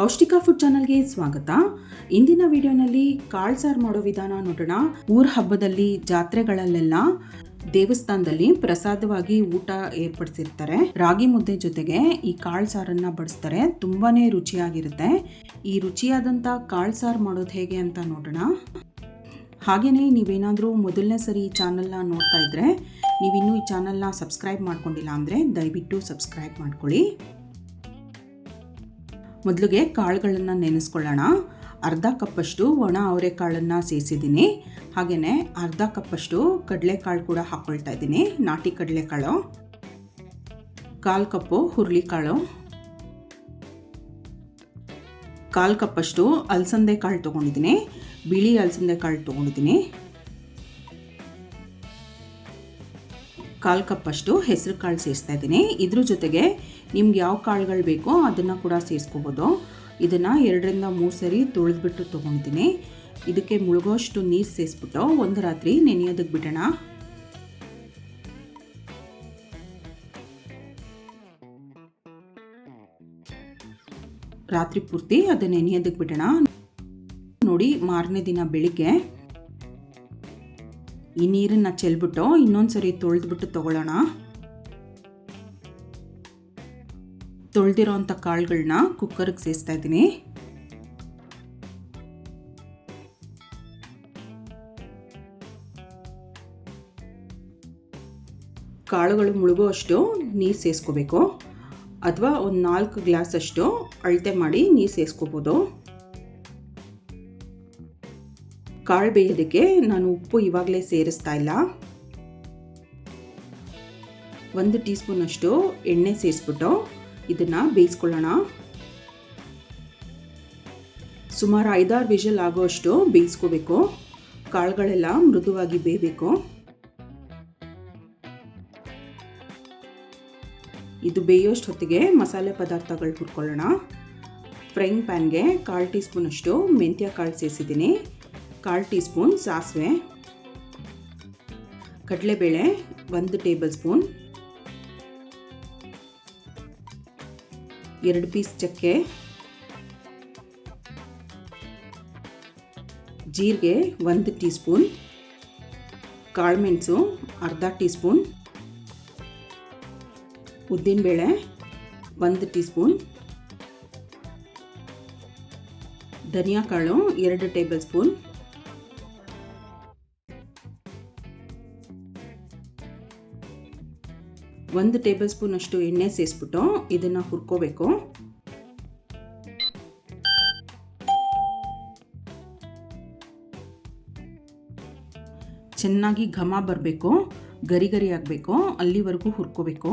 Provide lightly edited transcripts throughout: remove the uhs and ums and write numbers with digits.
ಪೌಷ್ಟಿಕ ಫುಡ್ ಚಾನಲ್ಗೆ ಸ್ವಾಗತ. ಇಂದಿನ ವಿಡಿಯೋನಲ್ಲಿ ಕಾಳು ಸಾರು ಮಾಡೋ ವಿಧಾನ ನೋಡೋಣ. ಊರ ಹಬ್ಬದಲ್ಲಿ ಜಾತ್ರೆಗಳಲ್ಲೆಲ್ಲ ದೇವಸ್ಥಾನದಲ್ಲಿ ಪ್ರಸಾದವಾಗಿ ಊಟ ಏರ್ಪಡಿಸಿರ್ತಾರೆ. ರಾಗಿ ಮುದ್ದೆ ಜೊತೆಗೆ ಈ ಕಾಳು ಸಾರನ್ನ ಬಡಿಸ್ತಾರೆ. ತುಂಬಾನೇ ರುಚಿಯಾಗಿರುತ್ತೆ. ಈ ರುಚಿಯಾದಂಥ ಕಾಳು ಸಾರು ಮಾಡೋದು ಹೇಗೆ ಅಂತ ನೋಡೋಣ. ಹಾಗೆಯೇ ನೀವೇನಾದರೂ ಮೊದಲನೇ ಸರಿ ಈ ಚಾನಲ್ನ ನೋಡ್ತಾ ಇದ್ರೆ, ನೀವಿನ್ನೂ ಈ ಚಾನಲ್ನ ಸಬ್ಸ್ಕ್ರೈಬ್ ಮಾಡ್ಕೊಂಡಿಲ್ಲ ಅಂದರೆ ದಯವಿಟ್ಟು ಸಬ್ಸ್ಕ್ರೈಬ್ ಮಾಡ್ಕೊಳ್ಳಿ. ಮೊದಲಿಗೆ ಕಾಳುಗಳನ್ನು ನೆನೆಸ್ಕೊಳ್ಳೋಣ. ಅರ್ಧ ಕಪ್ಪಷ್ಟು ಒಣ ಅವರೆಕಾಳನ್ನು ಸೇರಿಸಿದ್ದೀನಿ. ಹಾಗೆಯೇ ಅರ್ಧ ಕಪ್ಪಷ್ಟು ಕಡಲೆಕಾಳು ಕೂಡ ಹಾಕ್ಕೊಳ್ತಾ ಇದ್ದೀನಿ. ನಾಟಿ ಕಡಲೆಕಾಳು, 1/4 ಕಪ್ಪು ಹುರುಳಿಕಾಳು, 1/4 ಕಪ್ಪಷ್ಟು ಅಲಸಂದೆ ಕಾಳು ತೊಗೊಂಡಿದ್ದೀನಿ. ಬಿಳಿ ಅಲಸಂದೆ ಕಾಳು ತೊಗೊಂಡಿದ್ದೀನಿ. 1/4 ಕಪ್ಪಷ್ಟು ಹೆಸರು ಕಾಳು ಸೇರಿಸ್ತಾ ಇದ್ದೀನಿ. ಇದ್ರ ಜೊತೆಗೆ ನಿಮ್ಗೆ ಯಾವ ಕಾಳುಗಳು ಬೇಕೋ ಅದನ್ನು ಕೂಡ ಸೇರಿಸ್ಕೋಬೋದು. ಇದನ್ನು 2ರಿಂದ 3 ಸರಿ ತೊಳೆದ್ಬಿಟ್ಟು ತೊಗೊಂಡಿದ್ದೀನಿ. ಇದಕ್ಕೆ ಮುಳುಗೋಷ್ಟು ನೀರು ಸೇರಿಸ್ಬಿಟ್ಟು ಒಂದು ರಾತ್ರಿ ನೆನೆಯೋದಕ್ಕೆ ಬಿಡೋಣ. ರಾತ್ರಿ ಪೂರ್ತಿ ಅದನ್ನು ನೆನೆಯೋದಕ್ಕೆ ಬಿಡೋಣ. ನೋಡಿ, ಮಾರನೇ ದಿನ ಬೆಳಿಗ್ಗೆ ಈ ನೀರನ್ನು ಚೆಲ್ಬಿಟ್ಟು ಇನ್ನೊಂದು ಸರಿ ತೊಳೆದ್ಬಿಟ್ಟು ತೊಗೊಳ್ಳೋಣ. ತೊಳೆದಿರೋ ಅಂಥ ಕಾಳುಗಳನ್ನ ಕುಕ್ಕರ್ಗೆ ಸೇರಿಸ್ತಾ ಇದ್ದೀನಿ. ಕಾಳುಗಳು ಮುಳುಗೋ ಅಷ್ಟು ನೀರು ಸೇರಿಸ್ಕೋಬೇಕು, ಅಥವಾ ಒಂದು 4 ಗ್ಲಾಸ್ ಅಷ್ಟು ಅಳತೆ ಮಾಡಿ ನೀರು ಸೇರಿಸ್ಕೋಬೋದು. ಕಾಳು ಬೇಯೋದಕ್ಕೆ ನಾನು ಉಪ್ಪು ಇವಾಗಲೇ ಸೇರಿಸ್ತಾ ಇಲ್ಲ. 1 ಟೀ ಸ್ಪೂನ್ ಅಷ್ಟು ಎಣ್ಣೆ ಸೇರಿಸ್ಬಿಟ್ಟು ಇದನ್ನು ಬೇಯಿಸ್ಕೊಳ್ಳೋಣ. ಸುಮಾರು 5-6 ವಿಷಲ್ ಆಗೋಷ್ಟು ಬೇಯಿಸ್ಕೋಬೇಕು. ಕಾಳುಗಳೆಲ್ಲ ಮೃದುವಾಗಿ ಬೇಯಬೇಕು. ಇದು ಬೇಯೋಷ್ಟು ಹೊತ್ತಿಗೆ ಮಸಾಲೆ ಪದಾರ್ಥಗಳು ಹುರ್ಕೊಳ್ಳೋಣ. ಫ್ರೈಯಿಂಗ್ ಪ್ಯಾನ್ಗೆ 1/4 ಟೀ ಸ್ಪೂನ್ ಅಷ್ಟು ಮೆಂತ್ಯ ಕಾಳು ಸೇರಿಸಿದ್ದೀನಿ. 1/4 ಟೀ ಸ್ಪೂನ್ ಸಾಸಿವೆ, ಕಡಲೆಬೇಳೆ 1 ಟೇಬಲ್ ಸ್ಪೂನ್, 2 ಪೀಸ್ ಚಕ್ಕೆ, ಜೀರಿಗೆ 1 ಟೀ ಸ್ಪೂನ್, ಕಾಳುಮೆಣಸು ಅರ್ಧ ಟೀ ಸ್ಪೂನ್, ಉದ್ದಿನಬೇಳೆ 1 ಟೀ ಸ್ಪೂನ್, ಧನಿಯಾ ಕಾಳು 2 ಟೇಬಲ್ ಸ್ಪೂನ್, 1 ಟೇಬಲ್ ಸ್ಪೂನ್ ಅಷ್ಟು ಎಣ್ಣೆ ಸೇರಿಸ್ಬಿಟ್ಟು ಇದನ್ನು ಹುರ್ಕೋಬೇಕು. ಚೆನ್ನಾಗಿ ಘಮ ಬರಬೇಕು, ಗರಿ ಗರಿ ಆಗಬೇಕು, ಅಲ್ಲಿವರೆಗೂ ಹುರ್ಕೋಬೇಕು.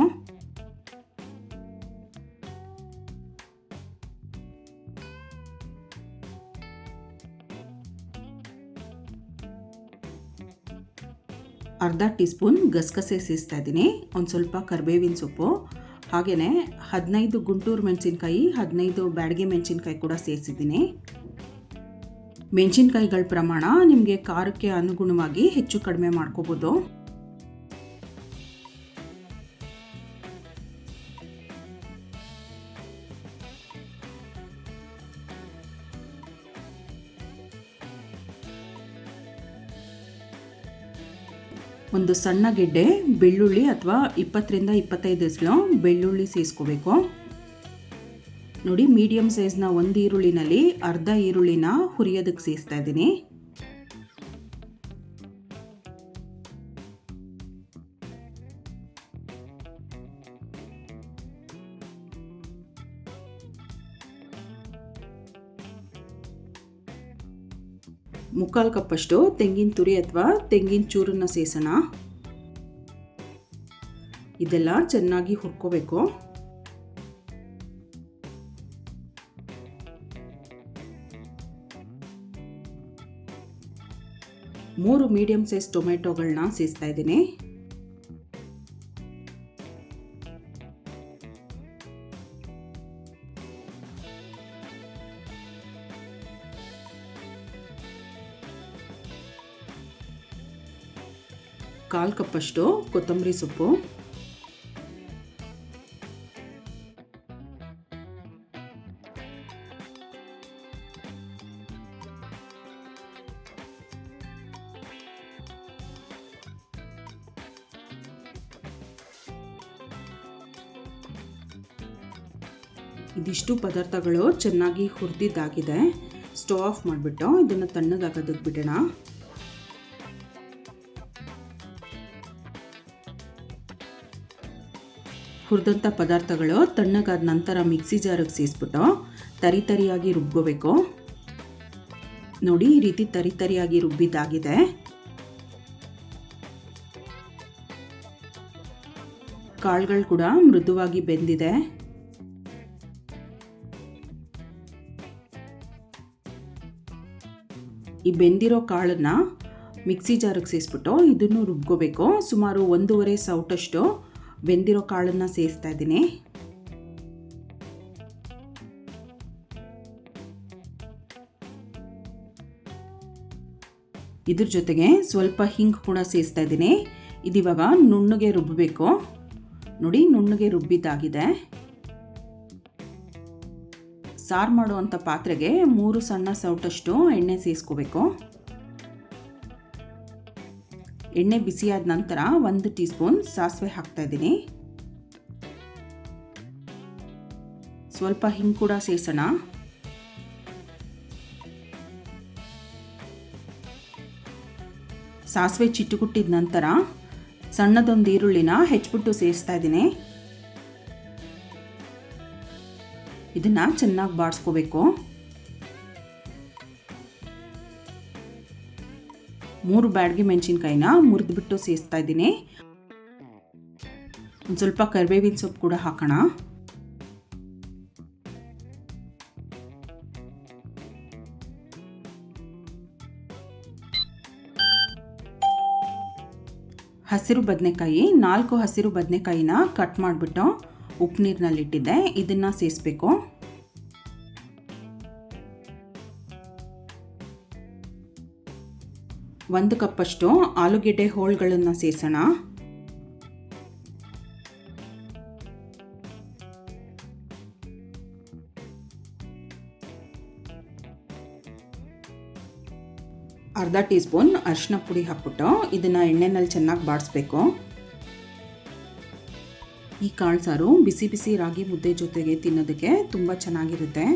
ಅರ್ಧ ಟೀ ಸ್ಪೂನ್ ಗಸಗಸೆ ಸೇರಿಸ್ತಾ ಇದ್ದೀನಿ. ಒಂದು ಸ್ವಲ್ಪ ಕರಿಬೇವಿನ ಸೊಪ್ಪು, ಹಾಗೆಯೇ 15 ಗುಂಟೂರು ಮೆಣಸಿನ್ಕಾಯಿ, 15 ಬ್ಯಾಡಗಿ ಮೆಣಸಿನ್ಕಾಯಿ ಕೂಡ ಸೇರಿಸಿದ್ದೀನಿ. ಮೆಣಸಿನ್ಕಾಯಿಗಳ ಪ್ರಮಾಣ ನಿಮಗೆ ಖಾರಕ್ಕೆ ಅನುಗುಣವಾಗಿ ಹೆಚ್ಚು ಕಡಿಮೆ ಮಾಡ್ಕೋಬೋದು. ಒಂದು ಸಣ್ಣ ಗೆಡ್ಡೆ ಬೆಳ್ಳುಳ್ಳಿ ಅಥವಾ 20ರಿಂದ 25 ಎಸಳು ಬೆಳ್ಳುಳ್ಳಿ ಸೇರಿಸ್ಕೋಬೇಕು. ನೋಡಿ, ಮೀಡಿಯಂ ಸೈಜ್ನ 1 ಈರುಳ್ಳಿನಲ್ಲಿ ಅರ್ಧ ಈರುಳ್ಳಿನ ಹುರಿಯೋದಕ್ಕೆ ಸೇರಿಸ್ತಾ ಇದ್ದೀನಿ. ಮುಕ್ಕಾಲು ಕಪ್ಪಷ್ಟು ತೆಂಗಿನ ತುರಿ ಅಥವಾ ತೆಂಗಿನ ಚೂರನ್ನ ಸೇರಿಸೋಣ. ಇದೆಲ್ಲ ಚೆನ್ನಾಗಿ ಹುರ್ಕೋಬೇಕು. ಮೂರು ಮೀಡಿಯಂ ಸೈಜ್ ಟೊಮೆಟೊಗಳನ್ನ ಸೇರಿಸ್ತಾ ಇದ್ದೀನಿ. ಕಾಲು ಕಪ್ಪಷ್ಟು ಕೊತ್ತಂಬರಿ ಸೊಪ್ಪು, ಇದಿಷ್ಟು ಪದಾರ್ಥಗಳು ಚೆನ್ನಾಗಿ ಹುರಿದಿದ್ದಾಗಿದೆ. ಸ್ಟವ್ ಆಫ್ ಮಾಡಿಬಿಟ್ಟು ಇದನ್ನು ತಣ್ಣಗಾಗೋದಕ್ಕೆ ಬಿಡೋಣ. ಹುರಿದಂಥ ಪದಾರ್ಥಗಳು ತಣ್ಣಗಾದ ನಂತರ ಮಿಕ್ಸಿ ಜಾರಿಗೆ ಸೇರಿಸ್ಬಿಟ್ಟು ತರಿಯಾಗಿ ರುಬ್ಕೋಬೇಕು. ನೋಡಿ, ಈ ರೀತಿ ತರಿಯಾಗಿ ರುಬ್ಬಿದ್ದಾಗಿದೆ. ಕಾಳುಗಳು ಕೂಡ ಮೃದುವಾಗಿ ಬೆಂದಿದೆ. ಈ ಬೆಂದಿರೋ ಕಾಳನ್ನ ಮಿಕ್ಸಿ ಜಾರಿಗೆ ಸೇರಿಸ್ಬಿಟ್ಟು ಇದನ್ನು ರುಬ್ಕೋಬೇಕು. ಸುಮಾರು 1.5 ಸೌಟಷ್ಟು ಬೆಂದಿರೋ ಕಾಳನ್ನು ಸೇರಿಸ್ತಾ ಇದ್ದೀನಿ. ಇದ್ರ ಜೊತೆಗೆ ಸ್ವಲ್ಪ ಹಿಂಗು ಕೂಡ ಸೇರಿಸ್ತಾ ಇದ್ದೀನಿ. ಇದಿವಾಗ ನುಣ್ಣಗೆ ರುಬ್ಬಬೇಕು. ನೋಡಿ, ನುಣ್ಣಗೆ ರುಬ್ಬಿದ್ದಾಗಿದೆ. ಸಾರು ಮಾಡುವಂಥ ಪಾತ್ರೆಗೆ 3 ಸಣ್ಣ ಸೌಟಷ್ಟು ಎಣ್ಣೆ ಸೇರಿಸ್ಕೋಬೇಕು. ಎಣ್ಣೆ ಬಿಸಿಯಾದ ನಂತರ 1 ಟೀ ಸ್ಪೂನ್ ಸಾಸಿವೆ ಹಾಕ್ತಾ ಇದ್ದೀನಿ. ಸ್ವಲ್ಪ ಹಿಂಗು ಕೂಡ ಸೇರಿಸೋಣ. ಸಾಸಿವೆ ಚಿಟ್ಟುಗುಟ್ಟಿದ ನಂತರ ಸಣ್ಣದೊಂದು ಈರುಳ್ಳಿನ ಹೆಚ್ಚಿಬಿಟ್ಟು ಸೇರಿಸ್ತಾ ಇದ್ದೀನಿ. ಇದನ್ನ ಚೆನ್ನಾಗಿ ಬಾಡಿಸ್ಕೋಬೇಕು. 3 ಬ್ಯಾಡಗಿ ಮೆಣಸಿನ್ಕಾಯಿನ ಮುರಿದ್ಬಿಟ್ಟು ಸೇರಿಸ್ತಾ ಇದ್ದೀನಿ. ಒಂದು ಸ್ವಲ್ಪ ಕರಿಬೇವಿನ ಸೊಪ್ಪು ಕೂಡ ಹಾಕೋಣ. ಹಸಿರು ಬದನೆಕಾಯಿ 4 ಹಸಿರು ಬದನೆಕಾಯಿನ ಕಟ್ ಮಾಡಿಬಿಟ್ಟು ಉಪ್ಪು ನೀರಿನಲ್ಲಿಟ್ಟಿದ್ದೆ. ಇದನ್ನು ಸೇರಿಸ್ಬೇಕು. ಒಂದು ಕಪ್ಪಷ್ಟು ಆಲೂಗೆಡ್ಡೆ ಹೋಳುಗಳನ್ನು ಸೇರಿಸೋಣ. ಅರ್ಧ ಟೀ ಸ್ಪೂನ್ ಅರಿಶಿನ ಪುಡಿ ಹಾಕ್ಬಿಟ್ಟು ಇದನ್ನು ಎಣ್ಣೆನಲ್ಲಿ ಚೆನ್ನಾಗಿ ಬಾಡಿಸ್ಬೇಕು. ಈ ಕಾಳು ಸಾರು ಬಿಸಿ ಬಿಸಿ ರಾಗಿ ಮುದ್ದೆ ಜೊತೆಗೆ ತಿನ್ನೋದಕ್ಕೆ ತುಂಬ ಚೆನ್ನಾಗಿರುತ್ತೆ.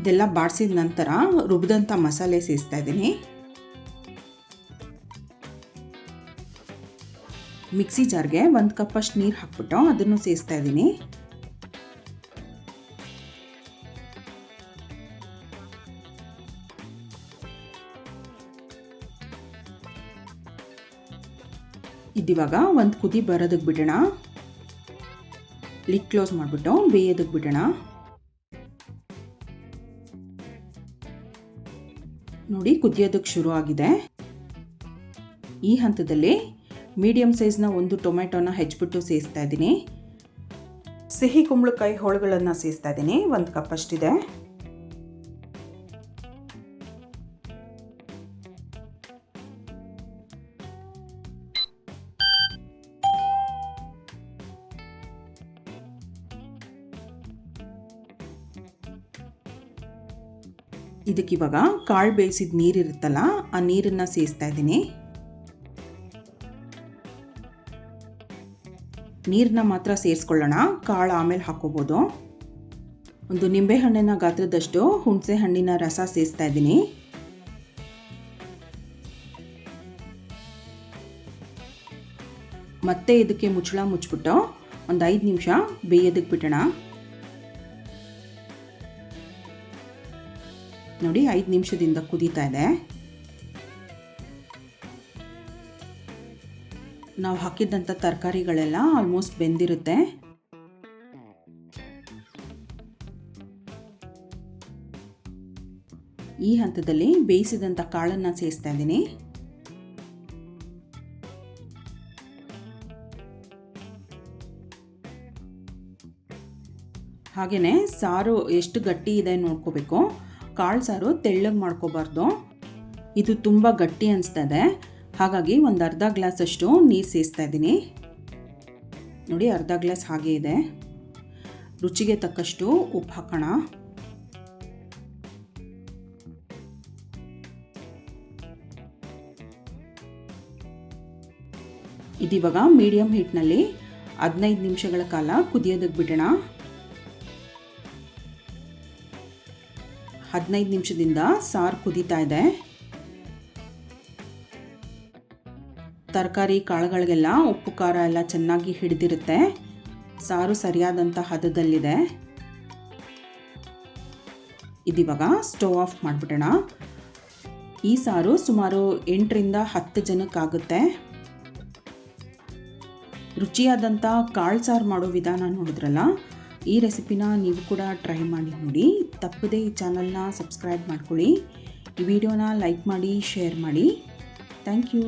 ಇದೆಲ್ಲ ಬಾಡಿಸಿದ ನಂತರ ರುಬ್ಬಿದಂಥ ಮಸಾಲೆ ಸೇರಿಸ್ತಾ ಇದ್ದೀನಿ. ಮಿಕ್ಸಿ ಜಾರ್ಗೆ 1 ಕಪ್ಪಷ್ಟು ನೀರು ಹಾಕ್ಬಿಟ್ಟು ಅದನ್ನು ಸೇರಿಸ್ತಾ ಇದ್ದೀನಿ. ಇದಿವಾಗ ಒಂದು ಕುದಿ ಬರೋದಕ್ಕೆ ಬಿಡೋಣ. ಲಿಡ್ ಕ್ಲೋಸ್ ಮಾಡಿಬಿಟ್ಟು ಬೇಯೋದಕ್ಕೆ ಬಿಡೋಣ. ನೋಡಿ, ಕುದಿಯೋದಕ್ಕೆ ಶುರು ಆಗಿದೆ. ಈ ಹಂತದಲ್ಲಿ ಮೀಡಿಯಂ ಸೈಜ್ನ 1 ಟೊಮೆಟೊನ ಹೆಚ್ಚಿಬಿಟ್ಟು ಸೇರಿಸ್ತಾ ಇದ್ದೀನಿ. ಸಿಹಿ ಕುಂಬಳಕಾಯಿ ಹೋಳುಗಳನ್ನು ಸೇರಿಸ್ತಾ ಇದ್ದೀನಿ. 1 ಕಪ್ಪಷ್ಟಿದೆ. ಇದಕ್ಕಿವಾಗ ಕಾಳು ಬೇಯಿಸಿದ ನೀರಿರುತ್ತಲ್ಲ, ಆ ನೀರನ್ನು ಸೇರಿಸ್ತಾ ಇದ್ದೀನಿ. ನೀರನ್ನ ಮಾತ್ರ ಸೇರಿಸ್ಕೊಳ್ಳೋಣ, ಕಾಳು ಆಮೇಲೆ ಹಾಕೋಬೋದು. ಒಂದು ನಿಂಬೆಹಣ್ಣಿನ ಗಾತ್ರದಷ್ಟು ಹುಣಸೆ ಹಣ್ಣಿನ ರಸ ಸೇರಿಸ್ತಾ ಇದ್ದೀನಿ. ಮತ್ತೆ ಇದಕ್ಕೆ ಮುಚ್ಚಳ ಮುಚ್ಚಿಬಿಟ್ಟು ಒಂದು 5 ನಿಮಿಷ ಬೇಯೋದಕ್ಕೆ ಬಿಡೋಣ. ನೋಡಿ, 5 ನಿಮಿಷದಿಂದ ಕುದೀತಾ ಇದೆ. ನಾವು ಹಾಕಿದ್ದಂಥ ತರಕಾರಿಗಳೆಲ್ಲ ಆಲ್ಮೋಸ್ಟ್ ಬೆಂದಿರುತ್ತೆ. ಈ ಹಂತದಲ್ಲಿ ಬೇಯಿಸಿದಂಥ ಕಾಳನ್ನು ಸೇರಿಸ್ತಾ ಇದ್ದೀನಿ. ಹಾಗೆಯೇ ಸಾರು ಎಷ್ಟು ಗಟ್ಟಿ ಇದೆ ನೋಡ್ಕೋಬೇಕು. ಕಾಳು ಸಾರು ತೆಳ್ಳಗೆ ಮಾಡ್ಕೋಬಾರ್ದು. ಇದು ತುಂಬ ಗಟ್ಟಿ ಅನಿಸ್ತಾ ಇದೆ. ಹಾಗಾಗಿ ಒಂದು ಅರ್ಧ ಗ್ಲಾಸಷ್ಟು ನೀರು ಸೇರಿಸ್ತಾ ಇದ್ದೀನಿ. ನೋಡಿ ಅರ್ಧ ಗ್ಲಾಸ್ ಹಾಗೆ ಇದೆ. ರುಚಿಗೆ ತಕ್ಕಷ್ಟು ಉಪ್ಪು ಹಾಕೋಣ. ಇದಿವಾಗ ಮೀಡಿಯಂ ಹೀಟ್ನಲ್ಲಿ 15 ನಿಮಿಷಗಳ ಕಾಲ ಕುದಿಯೋದಕ್ಕೆ ಬಿಡೋಣ. 15 ನಿಮಿಷದಿಂದ ಸಾರು ಕುದೀತಾ ಇದೆ. ತರಕಾರಿ ಕಾಳುಗಳಿಗೆಲ್ಲ ಉಪ್ಪು ಖಾರ ಎಲ್ಲ ಚೆನ್ನಾಗಿ ಹಿಡಿದಿರುತ್ತೆ. ಸಾರು ಸರಿಯಾದಂಥ ಹದದಲ್ಲಿದೆ. ಇದಿವಾಗ ಸ್ಟವ್ ಆಫ್ ಮಾಡಿಬಿಡೋಣ. ಈ ಸಾರು ಸುಮಾರು 8 ರಿಂದ 10 ಜನಕ್ಕಾಗುತ್ತೆ. ರುಚಿಯಾದಂಥ ಕಾಳು ಸಾರು ಮಾಡೋ ವಿಧಾನ ನೋಡಿದ್ರಲ್ಲ, ಈ ರೆಸಿಪಿನ ನೀವು ಕೂಡ ಟ್ರೈ ಮಾಡಿ ನೋಡಿ. ತಪ್ಪದೇ ಈ ಚಾನಲ್ನ ಸಬ್ಸ್ಕ್ರೈಬ್ ಮಾಡ್ಕೊಳ್ಳಿ. ಈ ವಿಡಿಯೋನ ಲೈಕ್ ಮಾಡಿ, ಶೇರ್ ಮಾಡಿ. Thank you.